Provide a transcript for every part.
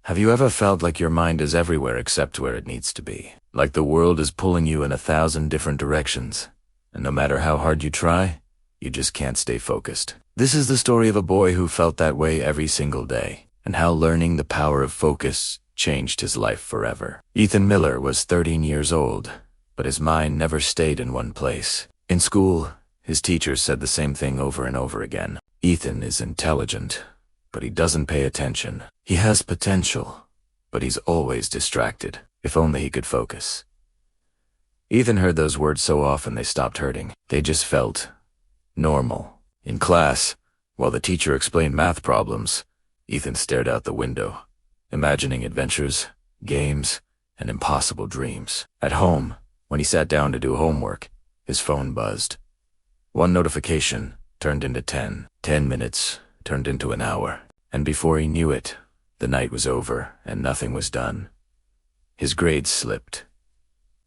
Have you ever felt like your mind is everywhere except where it needs to be? Like the world is pulling you in 1,000 different directions, and no matter how hard you try, you just can't stay focused. This is the story of a boy who felt that way every single day, and how learning the power of focus changed his life forever. Ethan Miller was 13 years old, but his mind never stayed in one place. In school, his teachers said the same thing over and over again. Ethan is intelligent, but he doesn't pay attention. He has potential, but he's always distracted. If only he could focus. Ethan heard those words so often they stopped hurting. They just felt normal. In class, while the teacher explained math problems, Ethan stared out the window, imagining adventures, games, and impossible dreams. At home, when he sat down to do homework, his phone buzzed. One notification turned into 10. 10 minutes turned into an hour. And before he knew it, the night was over and nothing was done. His grades slipped.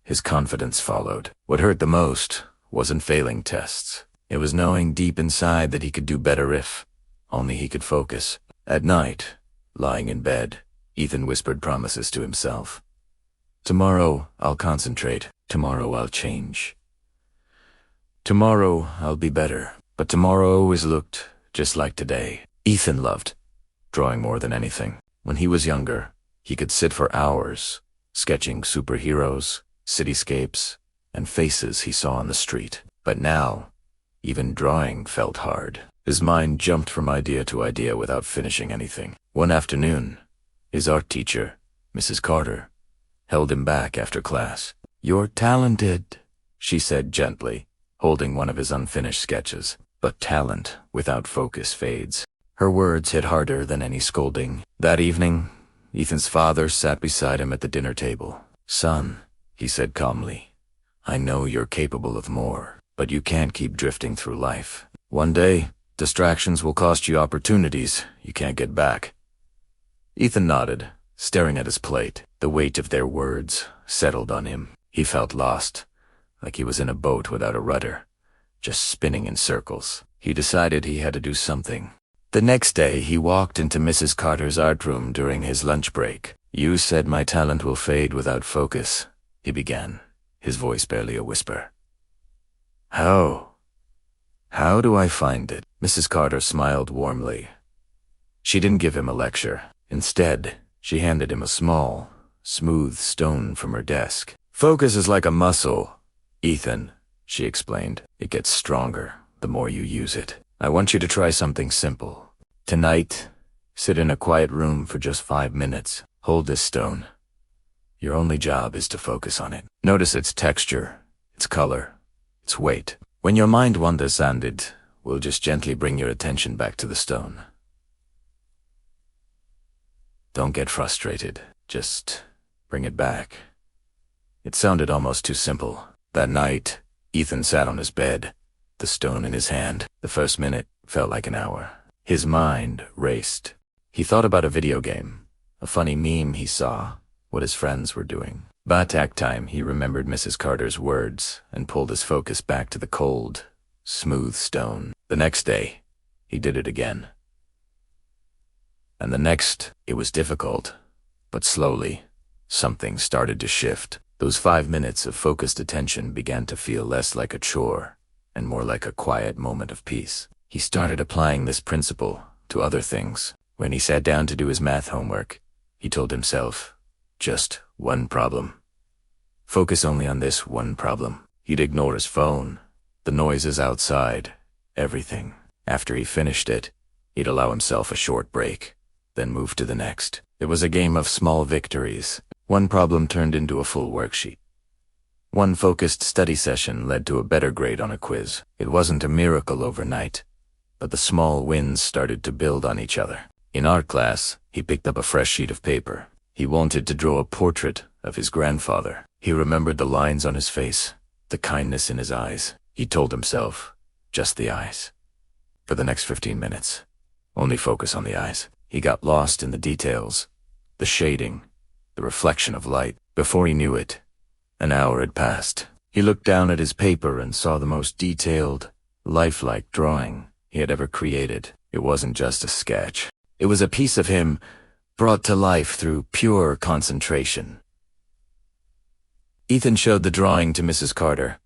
His confidence followed. What hurt the most wasn't failing tests. It was knowing deep inside that he could do better if only he could focus. At night, lying in bed, Ethan whispered promises to himself. Tomorrow, I'll concentrate. Tomorrow, I'll change. Tomorrow, I'll be better. But tomorrow always looked just like today. Ethan loved drawing more than anything. When he was younger, he could sit for hours, sketching superheroes, cityscapes, and faces he saw on the street. But now, even drawing felt hard. His mind jumped from idea to idea without finishing anything. One afternoon, his art teacher, Mrs. Carter, held him back after class. "You're talented," she said gently, holding one of his unfinished sketches. But talent without focus fades. Her words hit harder than any scolding. That evening, Ethan's father sat beside him at the dinner table. "Son," he said calmly, "I know you're capable of more, but you can't keep drifting through life. One day, distractions will cost you opportunities you can't get back." Ethan nodded, staring at his plate. The weight of their words settled on him. He felt lost, like he was in a boat without a rudder, just spinning in circles. He decided he had to do something. The next day, he walked into Mrs. Carter's art room during his lunch break. "You said my talent will fade without focus," he began, his voice barely a whisper. How do I find it?" Mrs. Carter smiled warmly. She didn't give him a lecture. Instead, she handed him a small, smooth stone from her desk. "Focus is like a muscle, Ethan," she explained. "It gets stronger the more you use it. I want you to try something simple. Tonight, sit in a quiet room for just 5 minutes. Hold this stone. Your only job is to focus on it. Notice its texture, its color, its weight. When your mind wanders and it will just gently bring your attention back to the stone. Don't get frustrated. Just bring it back." It sounded almost too simple. That night, Ethan sat on his bed, the stone in his hand. The first minute felt like an hour. His mind raced. He thought about a video game, a funny meme he saw, what his friends were doing. By attack time, he remembered Mrs. Carter's words and pulled his focus back to the cold, smooth stone. The next day, he did it again. And the next, it was difficult, but slowly, something started to shift. Those 5 minutes of focused attention began to feel less like a chore and more like a quiet moment of peace. He started applying this principle to other things. When he sat down to do his math homework, he told himself, just one problem. Focus only on this one problem. He'd ignore his phone, the noises outside, everything. After he finished it, he'd allow himself a short break, then move to the next. It was a game of small victories. One problem turned into a full worksheet. One focused study session led to a better grade on a quiz. It wasn't a miracle overnight, but the small wins started to build on each other. In art class, he picked up a fresh sheet of paper. He wanted to draw a portrait of his grandfather. He remembered the lines on his face, the kindness in his eyes. He told himself, just the eyes. For the next 15 minutes, only focus on the eyes. He got lost in the details, the shading, the reflection of light. Before he knew it, an hour had passed. He looked down at his paper and saw the most detailed, lifelike drawing he had ever created. It wasn't just a sketch. It was a piece of him brought to life through pure concentration. Ethan showed the drawing to Mrs. Carter.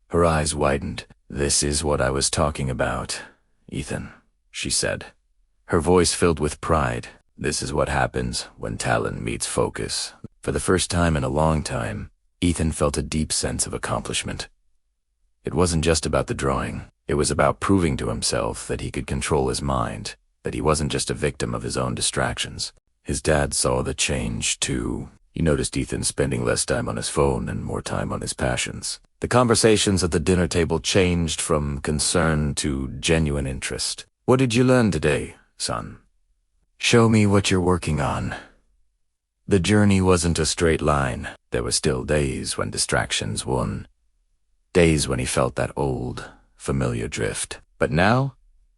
Her eyes widened. "This is what I was talking about, Ethan," she said, her voice filled with pride. "This is what happens when talent meets focus." For the first time in a long time, Ethan felt a deep sense of accomplishment. It wasn't just about the drawing. It was about proving to himself that he could control his mind, that he wasn't just a victim of his own distractions. His dad saw the change, too. He noticed Ethan spending less time on his phone and more time on his passions. The conversations at the dinner table changed from concern to genuine interest. "What did you learn today, son? Show me what you're working on." The journey wasn't a straight line. There were still days when distractions won. Days when he felt that old, familiar drift. But now,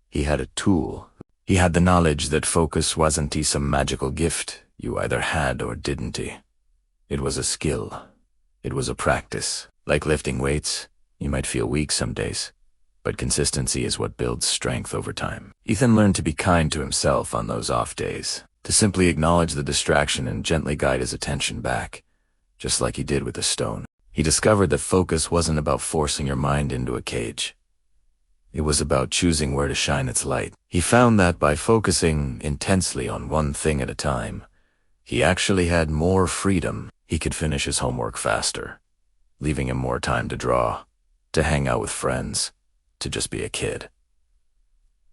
he had a tool. He had the knowledge that focus wasn't some magical gift you either had or didn't. It was a skill. It was a practice. Like lifting weights, you might feel weak some days, but consistency is what builds strength over time. Ethan learned to be kind to himself on those off days, to simply acknowledge the distraction and gently guide his attention back, just like he did with the stone. He discovered that focus wasn't about forcing your mind into a cage. It was about choosing where to shine its light. He found that by focusing intensely on one thing at a time, he actually had more freedom. He could finish his homework faster, leaving him more time to draw, to hang out with friends, to just be a kid.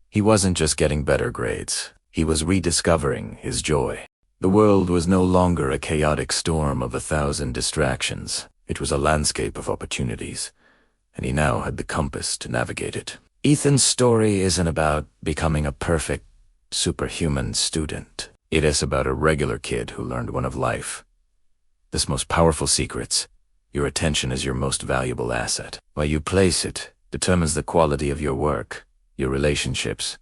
He wasn't just getting better grades. He was rediscovering his joy. The world was no longer a chaotic storm of 1,000 distractions. It was a landscape of opportunities, and he now had the compass to navigate it. Ethan's story isn't about becoming a perfect, superhuman student. It is about a regular kid who learned one of life's most powerful secrets. Your attention is your most valuable asset. Where you place it determines the quality of your work, your relationships,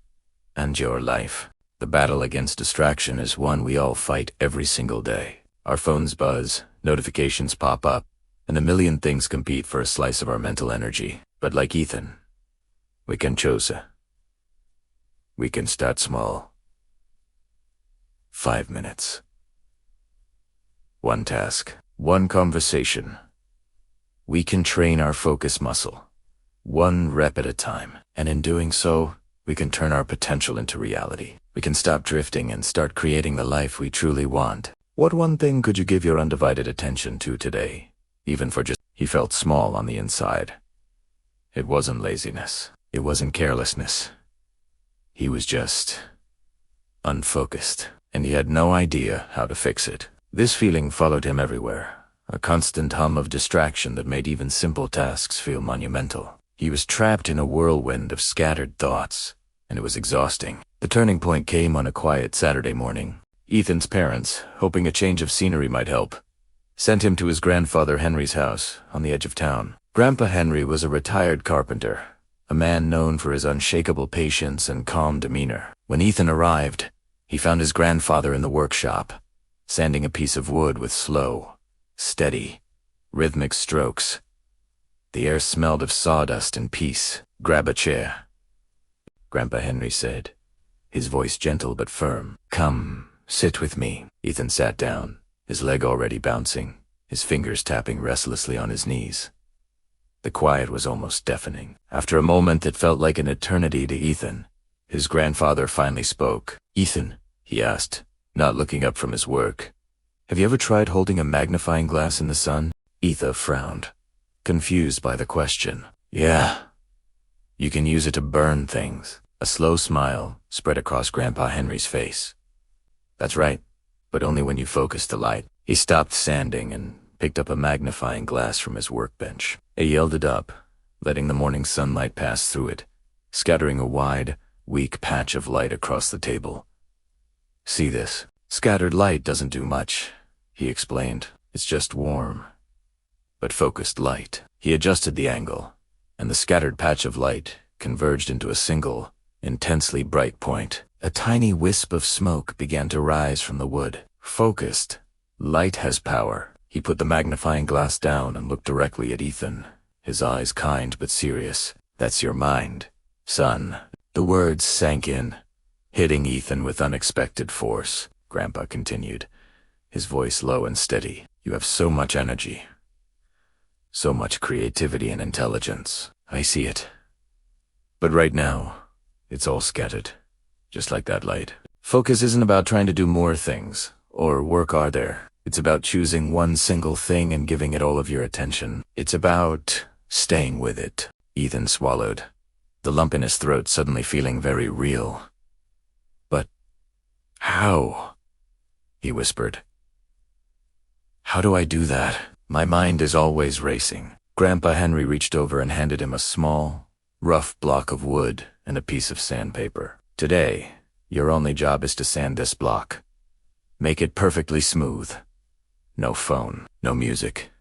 and your life. The battle against distraction is one we all fight every single day. Our phones buzz, notifications pop up, and a million things compete for a slice of our mental energy. But like Ethan, we can choose. We can start small. 5 minutes. One task, one conversation. We can train our focus muscle, one rep at a time. And in doing so, we can turn our potential into reality. We can stop drifting and start creating the life we truly want. What one thing could you give your undivided attention to today? Even for just... He felt small on the inside. It wasn't laziness. It wasn't carelessness. He was just unfocused, and he had no idea how to fix it. This feeling followed him everywhere, a constant hum of distraction that made even simple tasks feel monumental. He was trapped in a whirlwind of scattered thoughts, and it was exhausting. The turning point came on a quiet Saturday morning. Ethan's parents, hoping a change of scenery might help, sent him to his grandfather Henry's house on the edge of town. Grandpa Henry was a retired carpenter, a man known for his unshakable patience and calm demeanor. When Ethan arrived, he found his grandfather in the workshop, sanding a piece of wood with slow, steady, rhythmic strokes. The air smelled of sawdust and peace. "Grab a chair," Grandpa Henry said, his voice gentle but firm. "Come, sit with me." Ethan sat down, his leg already bouncing, his fingers tapping restlessly on his knees. The quiet was almost deafening. After a moment that felt like an eternity to Ethan, his grandfather finally spoke. "Ethan," he asked, not looking up from his work, "have you ever tried holding a magnifying glass in the sun?" Ethan frowned, confused by the question. "Yeah. You can use it to burn things." A slow smile spread across Grandpa Henry's face. "That's right, but only when you focus the light." He stopped sanding and picked up a magnifying glass from his workbench. He held it up, letting the morning sunlight pass through it, scattering a wide, weak patch of light across the table. "See this? Scattered light doesn't do much," he explained. "It's just warm, but focused light." He adjusted the angle, and the scattered patch of light converged into a single, intensely bright point. A tiny wisp of smoke began to rise from the wood. Focused light has power. He put the magnifying glass down and looked directly at Ethan, his eyes kind but serious. "That's your mind, son." The words sank in, hitting Ethan with unexpected force. Grandpa continued, his voice low and steady. You have so much energy, so much creativity and intelligence. I see it. But right now, it's all scattered, just like that light. Focus isn't about trying to do more things, or work harder. It's about choosing one single thing and giving it all of your attention. It's about staying with it. Ethan swallowed, the lump in his throat suddenly feeling very real. But how? He whispered. How do I do that? My mind is always racing. Grandpa Henry reached over and handed him a small, rough block of wood and a piece of sandpaper. Today, your only job is to sand this block. Make it perfectly smooth. No phone, no music,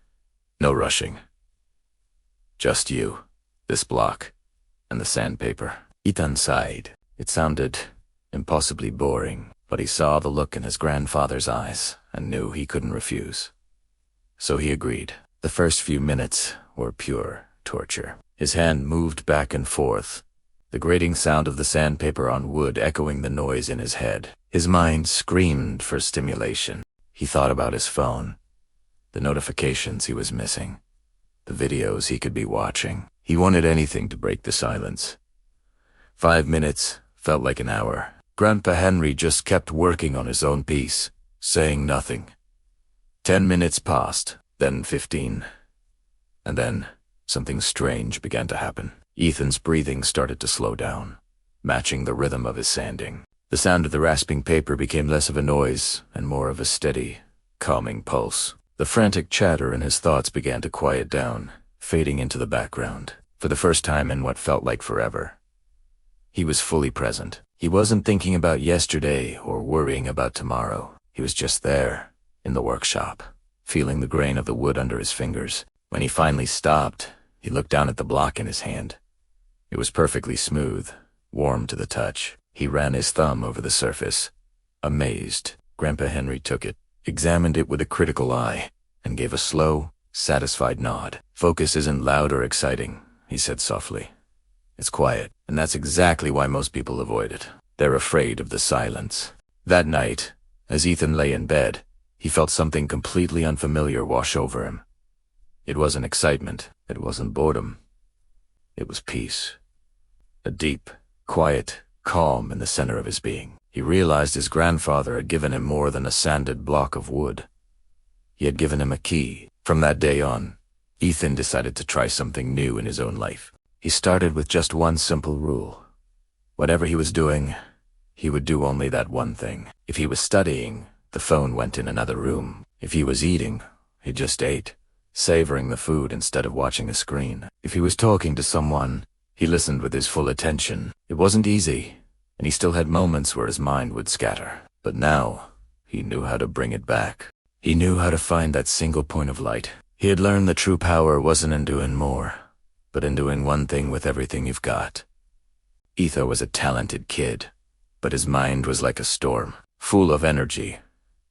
no rushing. Just you, this block, and the sandpaper. Ethan sighed. It sounded impossibly boring, but he saw the look in his grandfather's eyes and knew he couldn't refuse. So he agreed. The first few minutes were pure torture. His hand moved back and forth, the grating sound of the sandpaper on wood echoing the noise in his head. His mind screamed for stimulation. He thought about his phone, the notifications he was missing, the videos he could be watching. He wanted anything to break the silence. 5 minutes felt like an hour. Grandpa Henry just kept working on his own piece, saying nothing. 10 minutes passed, then 15. And then something strange began to happen. Ethan's breathing started to slow down, matching the rhythm of his sanding. The sound of the rasping paper became less of a noise and more of a steady, calming pulse. The frantic chatter in his thoughts began to quiet down, fading into the background. For the first time in what felt like forever, he was fully present. He wasn't thinking about yesterday or worrying about tomorrow. He was just there, in the workshop, feeling the grain of the wood under his fingers. When he finally stopped, he looked down at the block in his hand. It was perfectly smooth, warm to the touch. He ran his thumb over the surface. Amazed, Grandpa Henry took it, examined it with a critical eye, and gave a slow, satisfied nod. Focus isn't loud or exciting, he said softly. It's quiet, and that's exactly why most people avoid it. They're afraid of the silence. That night, as Ethan lay in bed, he felt something completely unfamiliar wash over him. It wasn't excitement. It wasn't boredom. It was peace. A deep, quiet calm in the center of his being. He realized his grandfather had given him more than a sanded block of wood. He had given him a key. From that day on, Ethan decided to try something new in his own life. He started with just one simple rule. Whatever he was doing, he would do only that one thing. If he was studying, the phone went in another room. If he was eating, he just ate, savoring the food instead of watching a screen. If he was talking to someone, he listened with his full attention. It wasn't easy, and he still had moments where his mind would scatter. But now, he knew how to bring it back. He knew how to find that single point of light. He had learned that true power wasn't in doing more, but in doing one thing with everything you've got. Ethan was a talented kid, but his mind was like a storm, full of energy,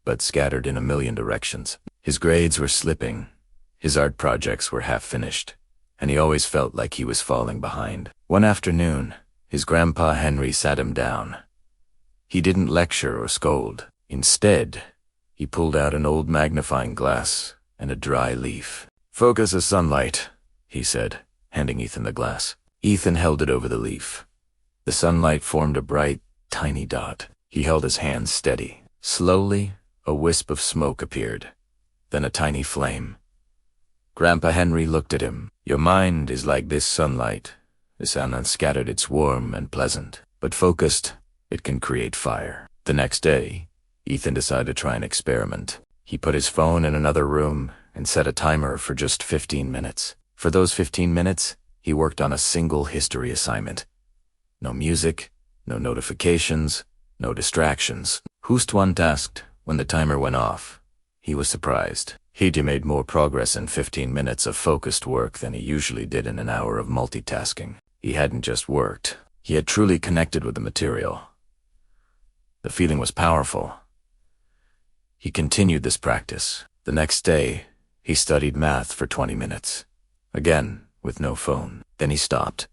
but scattered in a million directions. His grades were slipping, his art projects were half finished, and he always felt like he was falling behind. One afternoon, his grandpa Henry sat him down. He didn't lecture or scold. Instead, he pulled out an old magnifying glass and a dry leaf. "Focus the sunlight," he said, handing Ethan the glass. Ethan held it over the leaf. The sunlight formed a bright, tiny dot. He held his hand steady. Slowly, a wisp of smoke appeared, then a tiny flame. Grandpa Henry looked at him. "Your mind is like this sunlight. The sun unscattered, it's warm and pleasant, but focused, it can create fire." The next day, Ethan decided to try an experiment. He put his phone in another room and set a timer for just 15 minutes. For those 15 minutes, he worked on a single history assignment. No music, no notifications, no distractions. Hustwant asked when the timer went off. He was surprised. He'd made more progress in 15 minutes of focused work than he usually did in an hour of multitasking. He hadn't just worked. He had truly connected with the material. The feeling was powerful. He continued this practice. The next day, he studied math for 20 minutes. Again, with no phone. Then he stopped.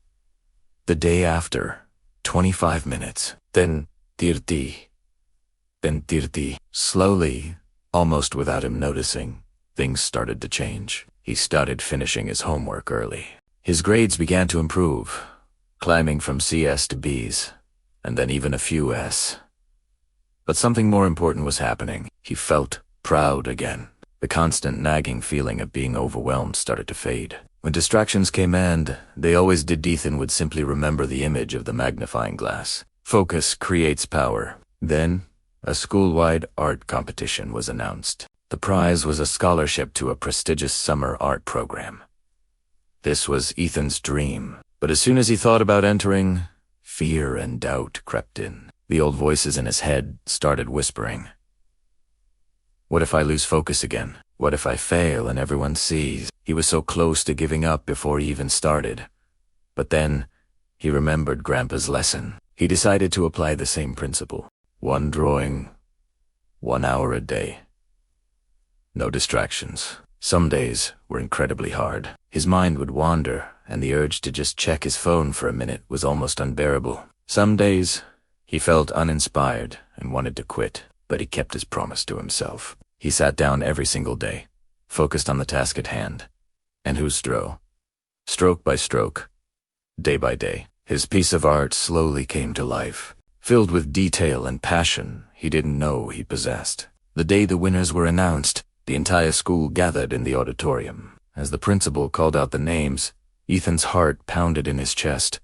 The day after, 25 minutes. Then 30. then Tirti. Slowly, almost without him noticing, things started to change. He started finishing his homework early. His grades began to improve, climbing from CS to Bs, and then even a few S. But something more important was happening. He felt proud again. The constant nagging feeling of being overwhelmed started to fade. When distractions came and they always did, Ethan would simply remember the image of the magnifying glass. Focus creates power. Then, a school-wide art competition was announced. The prize was a scholarship to a prestigious summer art program. This was Ethan's dream. But as soon as he thought about entering, fear and doubt crept in. The old voices in his head started whispering. What if I lose focus again? What if I fail and everyone sees? He was so close to giving up before he even started. But then, he remembered Grandpa's lesson. He decided to apply the same principle. 1 drawing, 1 hour a day. No distractions. Some days were incredibly hard. His mind would wander, and the urge to just check his phone for a minute was almost unbearable. Some days, he felt uninspired and wanted to quit, but he kept his promise to himself. He sat down every single day, focused on the task at hand, and stroke by stroke, day by day, his piece of art slowly came to life, filled with detail and passion he didn't know he possessed. The day the winners were announced, the entire school gathered in the auditorium. As the principal called out the names, Ethan's heart pounded in his chest.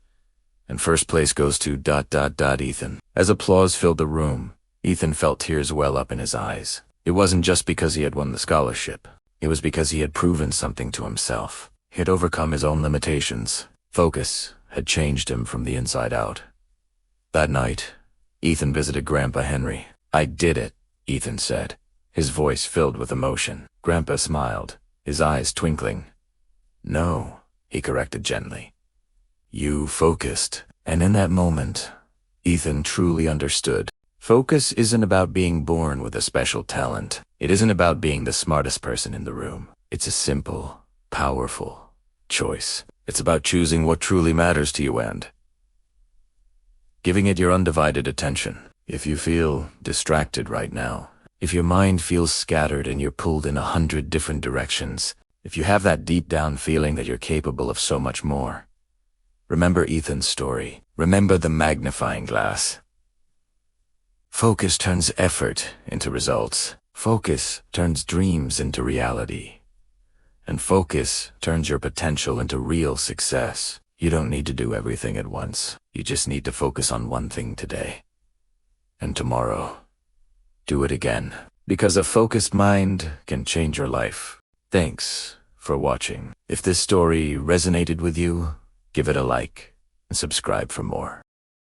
And first place goes to ... Ethan. As applause filled the room, Ethan felt tears well up in his eyes. It wasn't just because he had won the scholarship. It was because he had proven something to himself. He had overcome his own limitations. Focus had changed him from the inside out. That night, Ethan visited Grandpa Henry. "I did it," Ethan said, his voice filled with emotion. Grandpa smiled, his eyes twinkling. "No," he corrected gently. "You focused." And in that moment, Ethan truly understood. Focus isn't about being born with a special talent. It isn't about being the smartest person in the room. It's a simple, powerful choice. It's about choosing what truly matters to you and giving it your undivided attention. If you feel distracted right now, if your mind feels scattered and you're pulled in 100 different directions, if you have that deep down feeling that you're capable of so much more, remember Ethan's story. Remember the magnifying glass. Focus turns effort into results. Focus turns dreams into reality. And focus turns your potential into real success. You don't need to do everything at once. You just need to focus on one thing today. And tomorrow, do it again. Because a focused mind can change your life. Thanks for watching. If this story resonated with you, give it a like and subscribe for more.